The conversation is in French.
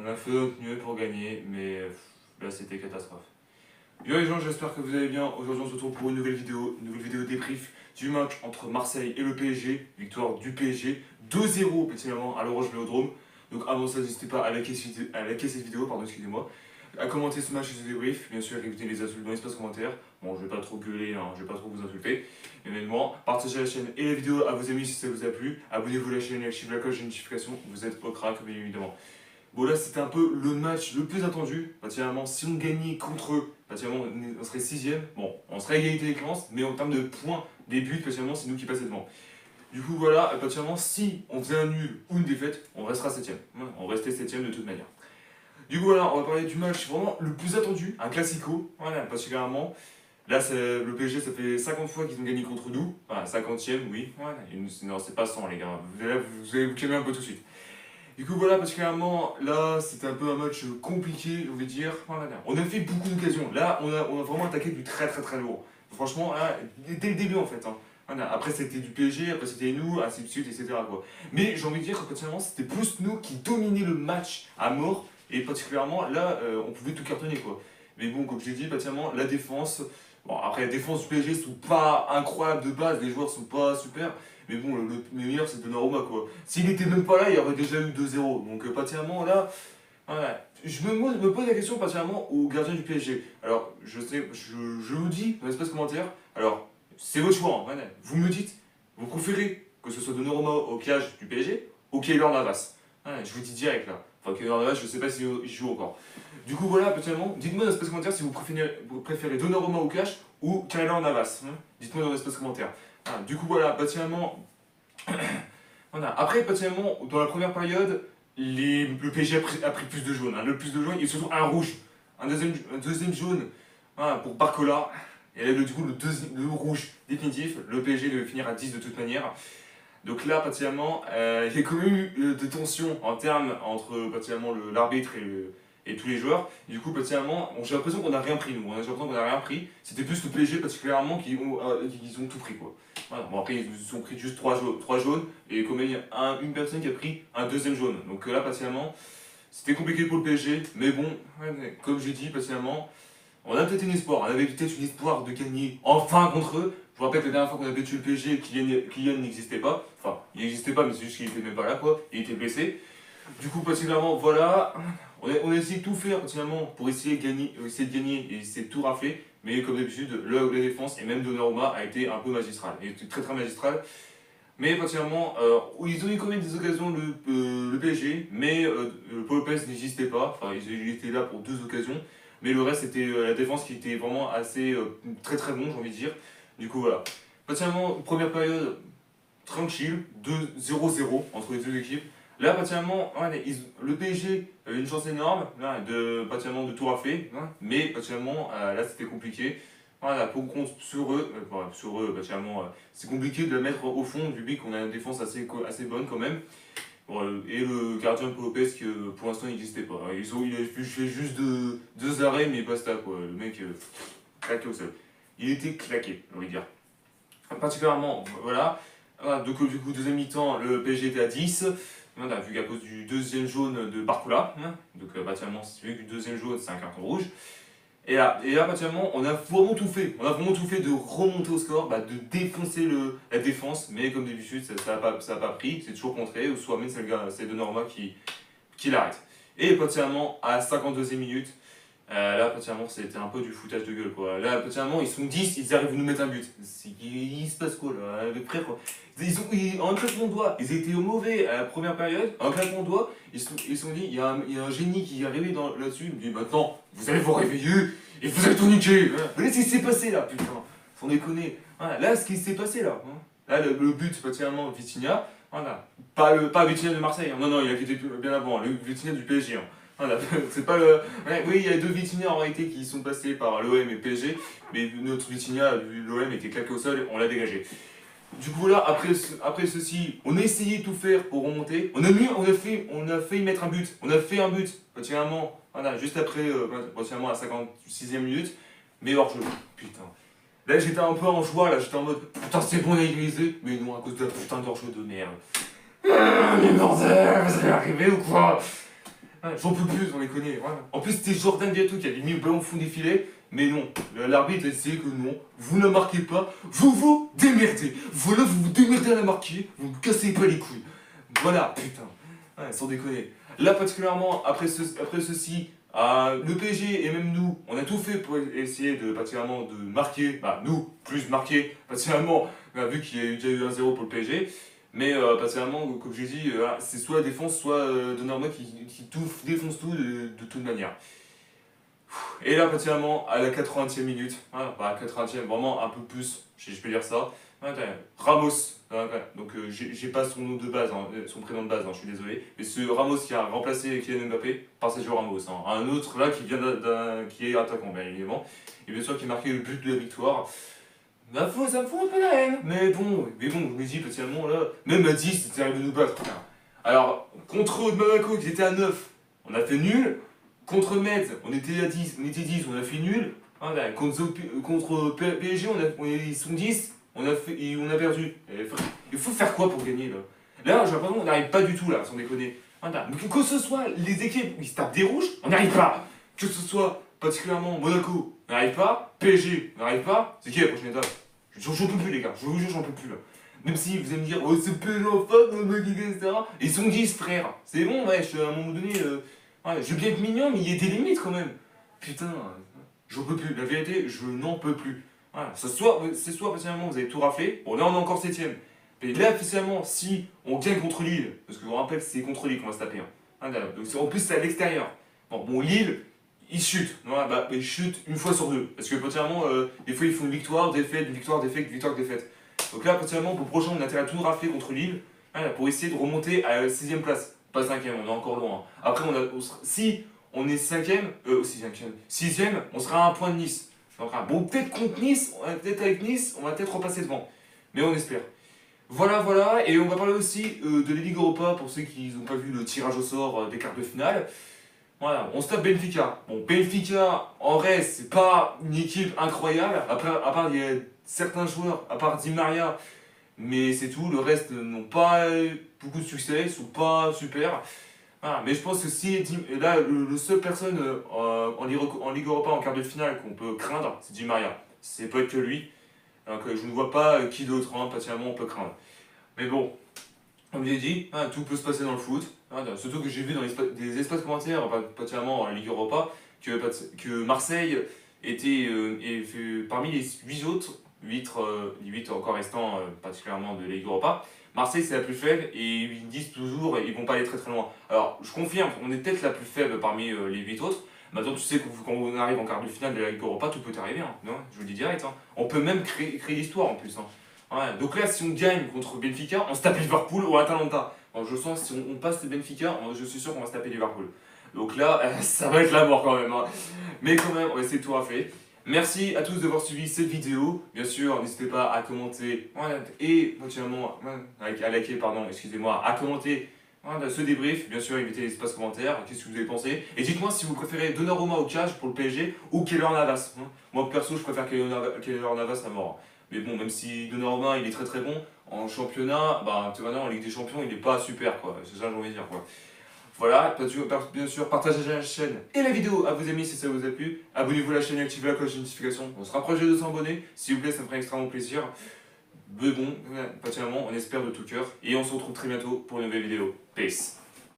On a fait notre mieux pour gagner, mais là c'était catastrophe. Yo les gens, j'espère que vous allez bien. Aujourd'hui on se retrouve pour une nouvelle vidéo débrief du match entre Marseille et le PSG. Victoire du PSG, 2-0 personnellement à l'Orange Vélodrome. Donc avant ça, n'hésitez pas à liker cette vidéo, pardon, excusez-moi. À commenter ce match et ce débrief, bien sûr, évitez les insultes dans l'espace commentaire. Bon, je vais pas trop gueuler, hein, je vais pas trop vous insulter. Mais honnêtement, partagez la chaîne et la vidéo à vos amis si ça vous a plu. Abonnez-vous à la chaîne et activez la cloche de notification. Vous êtes au crack, bien évidemment. Bon, là, c'était un peu le match le plus attendu. Particulièrement, si on gagnait contre eux, particulièrement, on serait 6ème. Bon, on serait à égalité des classes, mais en termes de points, des buts, particulièrement, c'est nous qui passons devant. Du coup, voilà, particulièrement, si on faisait un nul ou une défaite, on restera 7ème. On restait 7ème de toute manière. Du coup, voilà, on va parler du match vraiment le plus attendu, un classico. Voilà, particulièrement. Là, le PSG, ça fait 50 fois qu'ils ont gagné contre nous. Enfin, 50ème, oui. Voilà. Non, c'est pas 100, les gars. Vous allez vous calmer un peu tout de suite. Du coup, voilà, particulièrement, là, c'était un peu un match compliqué, je vais dire. Voilà. On a fait beaucoup d'occasions. Là, on a vraiment attaqué du très lourd. Franchement, là, dès le début, en fait. Hein. Voilà. Après, c'était du PSG, après, c'était nous, ainsi de suite, etc. Quoi. Mais j'ai envie de dire que, particulièrement, c'était plus nous qui dominions le match à mort. Et particulièrement, là, on pouvait tout cartonner, quoi. Mais bon, comme je l'ai dit, particulièrement, la défense... Bon, après, la défense du PSG ne sont pas incroyables de base, les joueurs ne sont pas super. Mais bon, le meilleur, c'est Donnarumma, quoi. S'il n'était même pas là, il y aurait déjà eu 2-0. Donc, particulièrement, là... Voilà. Je me pose la question, particulièrement, au gardien du PSG. Alors, je vous dis dans l'espace commentaire, alors, c'est votre choix, hein, voilà. Vous me dites, vous préférez que ce soit Donnarumma au cage du PSG ou Keylor Navas. Voilà, je vous dis direct, là. Enfin, Keylor Navas, je ne sais pas s'il joue encore. Du coup, voilà, particulièrement, dites-moi dans l'espace commentaire si vous préférez Donnarumma au cash ou Keylor Navas. Hein. Dites-moi dans l'espace commentaire. Voilà, du coup, voilà, particulièrement... voilà. Après, particulièrement, dans la première période, le PSG a pris plus de jaunes. Hein. Le plus de jaunes et surtout un rouge. Un deuxième jaune voilà, pour Barcola. Et là, du coup, le rouge définitif. Le PSG devait finir à 10 de toute manière. Donc là, particulièrement, il y a quand même eu des tensions en termes entre l'arbitre et tous les joueurs. Et du coup, particulièrement, j'ai l'impression qu'on n'a rien pris, nous. J'ai l'impression qu'on n'a rien pris. C'était plus le PSG, particulièrement, qui ont tout pris, quoi. Voilà. Bon, après, ils ont pris juste 3 jaunes. Et quand même, il y a une personne qui a pris un deuxième jaune. Donc là, particulièrement, c'était compliqué pour le PSG. Mais bon, comme j'ai dit, particulièrement, on a peut-être un espoir. On avait peut-être un espoir de gagner enfin contre eux. Je vous rappelle que la dernière fois qu'on a battu le PSG, Kylian n'existait pas. Enfin, il n'existait pas, mais c'est juste qu'il était même pas là, quoi. Il était blessé. Du coup, particulièrement, voilà. On a essayé de tout faire, particulièrement, pour essayer de gagner et essayer de tout rafler. Mais comme d'habitude, la défense et même Donnarumma a été un peu magistral. Il était très magistral. Mais particulièrement, ils ont eu quand même des occasions, le PSG. Mais Paul Lopez n'existait pas. Enfin, il était là pour 2 occasions. Mais le reste, c'était la défense qui était vraiment assez très bon, j'ai envie de dire. Du coup, voilà. Particulièrement, première période tranquille, 2-0-0 entre les deux équipes. Là, particulièrement, le PSG avait une chance énorme de tout rafler, hein, mais particulièrement, là, c'était compliqué. Voilà, pour contre sur eux, particulièrement, c'est compliqué de la mettre au fond, vu qu'on a une défense assez bonne quand même. Bon, et le gardien de Lopez qui pour l'instant n'existait pas. Il a fait juste 2 arrêts, mais basta, quoi. Le mec claqué au sol. Il était claqué, j'ai envie de dire. Particulièrement, voilà. Donc, du coup, deuxième mi-temps, le PSG était à 10. Voilà, vu qu'à cause du deuxième jaune de Barcola. Hein. Donc, particulièrement, vu que le deuxième jaune, c'est un carton rouge. Et là, particulièrement, on a vraiment tout fait. On a vraiment tout fait de remonter au score, de défoncer la défense. Mais comme d'habitude, ça n'a pas pris. C'est toujours contré. Ou soit même c'est Donnarumma qui l'arrête. Et particulièrement, à 52e minute, là, particulièrement, c'était un peu du foutage de gueule, quoi. Là, particulièrement, ils sont 10, ils arrivent à nous mettre un but. Il se passe quoi, là, les frères, quoi. En claquement de doigts, ils étaient mauvais à la première période. En claquement de doigts, ils se sont dit, il y a un génie qui est arrivé là-dessus. Il me dit, maintenant, vous allez vous réveiller et vous allez tout niquer. Voilà ce qui s'est passé, là, putain. Sans déconner. Voilà, là, ce qui s'est passé, là. Là, le but, particulièrement, Vitinha. Voilà. Pas Vitinha de Marseille. Hein. Non, il a quitté bien avant. Le Vitinha du PSG. Hein. Voilà, c'est pas le... Ouais, oui, il y a 2 Vitinha en réalité qui sont passés par l'OM et PSG, mais notre Vitinha, l'OM était claqué au sol et on l'a dégagé. Du coup là, après ceci, on a essayé de tout faire pour remonter. On a failli mettre un but. On a fait un but, particulièrement, voilà, juste après, particulièrement à 56e minute, mais hors jeu. Putain. Là j'étais un peu en joie, là j'étais en mode, putain c'est bon on a égalisé, mais non à cause de la putain d'hors jeu de merde. Mais bordel, vous allez arriver ou quoi? Ouais, j'en peux plus, on les connaît. Voilà. En plus, c'était Jordan Vieto qui avait mis le ballon au fond des filets. Mais non, l'arbitre a décidé que non, vous ne marquez pas, vous vous démerdez. Voilà, vous vous démerdez à la marquer, vous ne cassez pas les couilles. Voilà, putain. Ouais, sans déconner. Là, particulièrement, après ceci, le PSG et même nous, on a tout fait pour essayer de, particulièrement, de marquer, bah, nous, plus marquer, particulièrement, vu qu'il y a déjà eu 1-0 pour le PSG. Mais particulièrement, comme j'ai dit, c'est soit la défense, soit Donnarumma qui tout, défonce tout de toute manière. Et là, particulièrement, à la 80e minute, bah, à la 80e, vraiment un peu plus, si je peux dire ça, Ramos, donc j'ai pas son nom de base, son prénom de base, je suis désolé, mais ce Ramos qui a remplacé Kylian Mbappé par Sergio Ramos, un autre là qui vient qui est attaquant, bien évidemment, et bien sûr qui a marqué le but de la victoire. Ça me fout un peu la haine, mais bon, je me dis particulièrement là, même à 10, c'était arrivé de nous battre. Alors, contre Monaco qui était à 9, on a fait nul. Contre Metz, on était à 10, on a fait nul. Voilà, contre PSG, ils sont 10, on a perdu. Il faut faire quoi pour gagner là? Là, j'ai l'impression qu'on n'arrive pas du tout là, sans déconner. Voilà. Mais que ce soit les équipes qui se tapent des rouges, on n'y arrive pas. Que ce soit particulièrement Monaco, on n'arrive pas. PSG, on n'arrive pas. C'est qui la prochaine étape? J'en peux plus les gars, je vous jure, j'en peux plus là. Même si vous allez me dire, oh c'est PSG en face, etc. Ils sont 10 frères. C'est bon, ouais, à un moment donné. Ouais, je veux bien être mignon, mais il y a des limites quand même. Putain, j'en peux plus. La vérité, je n'en peux plus. Voilà. C'est soit personnellement vous avez tout raflé. Bon, là on est encore 7ème. Mais là, officiellement, si on gagne contre Lille, parce que je vous rappelle que c'est contre Lille qu'on va se taper. Donc, en plus, c'est à l'extérieur. Bon, Lille, ils chutent. Bah, ils chutent une fois sur deux. Parce que potentiellement, des fois, ils font une victoire, défaite, victoire, défaite. Donc là, potentiellement, pour le prochain, on a intérêt à tout rafler contre Lille pour essayer de remonter à la 6ème place. Pas 5ème, on est encore loin. Après, si on est 5ème, 6ème, on sera à un point de Nice. Donc, bon, peut-être contre Nice, peut-être avec Nice, on va peut-être repasser devant. Mais on espère. Voilà, et on va parler aussi de la Ligue Europa pour ceux qui n'ont pas vu le tirage au sort des quarts de finale. Voilà, on se tape Benfica. Bon, Benfica, en reste, c'est pas une équipe incroyable. Après, à part, il y a certains joueurs, à part Di Maria, mais c'est tout, le reste n'ont pas beaucoup de succès, ils sont pas super. Voilà, mais je pense que si là, le seule personne en Ligue Europa en quart de finale qu'on peut craindre, c'est Di Maria. C'est pas que lui. Donc je ne vois pas qui d'autre, patiemment, on peut craindre. Mais bon, comme j'ai dit, tout peut se passer dans le foot. Surtout que j'ai vu dans des espaces commentaires, particulièrement en Ligue Europa, que Marseille était parmi les 8 autres, les 8 encore restants, particulièrement de Ligue Europa. Marseille c'est la plus faible et ils disent toujours ils vont pas aller très très loin. Alors je confirme, on est peut-être la plus faible parmi les 8 autres. Maintenant tu sais que quand on arrive en quart de finale de la Ligue Europa, tout peut arriver, non, je vous le dis direct. On peut même créer l'histoire en plus. Ouais, donc là si on gagne contre Benfica, on se tape Liverpool ou Atalanta. Alors, je sens que si on passe Benfica, je suis sûr qu'on va se taper Liverpool. Donc là, ça va être la mort quand même. Mais quand même, on va essayer de tout rafler. Merci à tous d'avoir suivi cette vidéo. Bien sûr, n'hésitez pas à commenter et potentiellement à liker, à commenter ce débrief. Bien sûr, évitez l'espace commentaire. Qu'est-ce que vous avez pensé? Et dites-moi si vous préférez Donnarumma au cash pour le PSG ou Keylor Navas. Moi perso, je préfère Keylor Navas à mort. Mais bon, même si Donnarumma il est très très bon en championnat, en Ligue des Champions, il n'est pas super quoi. C'est ça que j'ai envie de dire quoi. Voilà, bien sûr, partagez la chaîne et la vidéo à vos amis si ça vous a plu. Abonnez-vous à la chaîne et activez la cloche de notification. On se rapproche de 200 abonnés. S'il vous plaît, ça me ferait extrêmement plaisir. Mais bon, particulièrement, on espère de tout cœur. Et on se retrouve très bientôt pour une nouvelle vidéo. Peace.